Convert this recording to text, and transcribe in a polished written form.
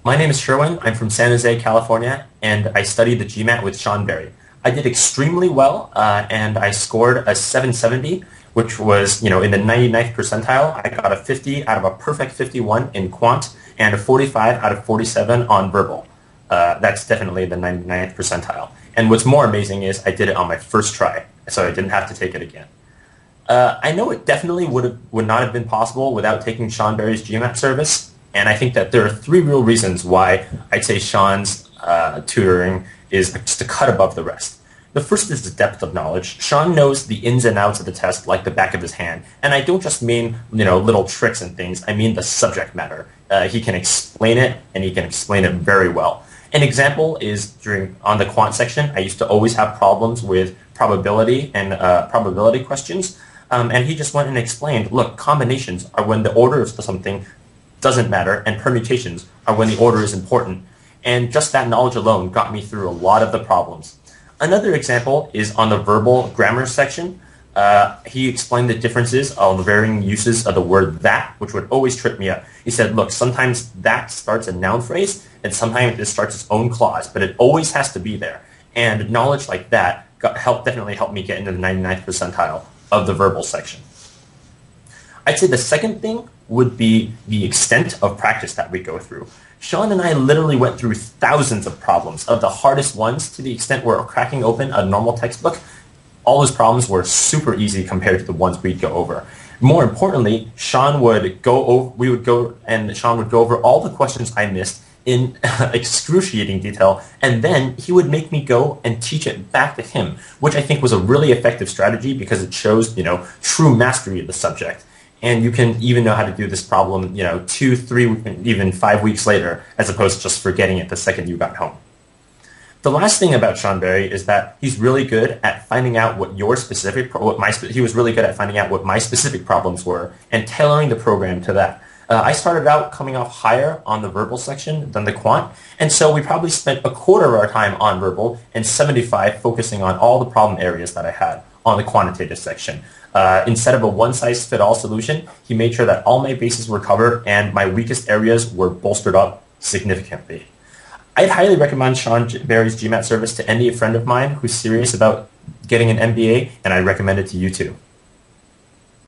My name is Sherwin. I'm from San Jose, California, and I studied the GMAT with Shawn. I did extremely well, and I scored a 770, which was, in the 99th percentile. I got a 50 out of a perfect 51 in quant and a 45 out of 47 on verbal. That's definitely the 99th percentile. And what's more amazing is I did it on my first try, so I didn't have to take it again. I know it definitely would not have been possible without taking Shawn GMAT service, and I think that there are three real reasons why I'd say Shawn's tutoring is just a cut above the rest. The first is the depth of knowledge. Shawn knows the ins and outs of the test like the back of his hand, and I don't just mean little tricks and things. I mean the subject matter. He can explain it, and he can explain it very well. An example is on the quant section. I used to always have problems with probability and probability questions. And he just went and explained, look, combinations are when the order of something doesn't matter, and permutations are when the order is important. And just that knowledge alone got me through a lot of the problems. Another example is on the verbal grammar section. He explained the differences of the varying uses of the word that, which would always trip me up. He said, look, sometimes that starts a noun phrase, and sometimes it starts its own clause, but it always has to be there. And knowledge like that definitely helped me get into the 99th percentile of the verbal section. I'd say the second thing would be the extent of practice that we go through. Shawn and I literally went through thousands of problems, of the hardest ones to the extent where cracking open a normal textbook, all those problems were super easy compared to the ones we'd go over. More importantly, Shawn would go over all the questions I missed in excruciating detail, and then he would make me go and teach it back to him, which I think was a really effective strategy because it shows, true mastery of the subject. And you can even know how to do this problem, 2, 3, even 5 weeks later, as opposed to just forgetting it the second you got home. The last thing about Shawn is that he's really good at finding out what he was really good at finding out what my specific problems were and tailoring the program to that. I started out coming off higher on the verbal section than the quant, and so we probably spent a quarter of our time on verbal and 75 focusing on all the problem areas that I had on the quantitative section. Instead of a one-size-fit-all solution, he made sure that all my bases were covered and my weakest areas were bolstered up significantly. I'd highly recommend Shawn GMAT service to any friend of mine who's serious about getting an MBA, and I recommend it to you too.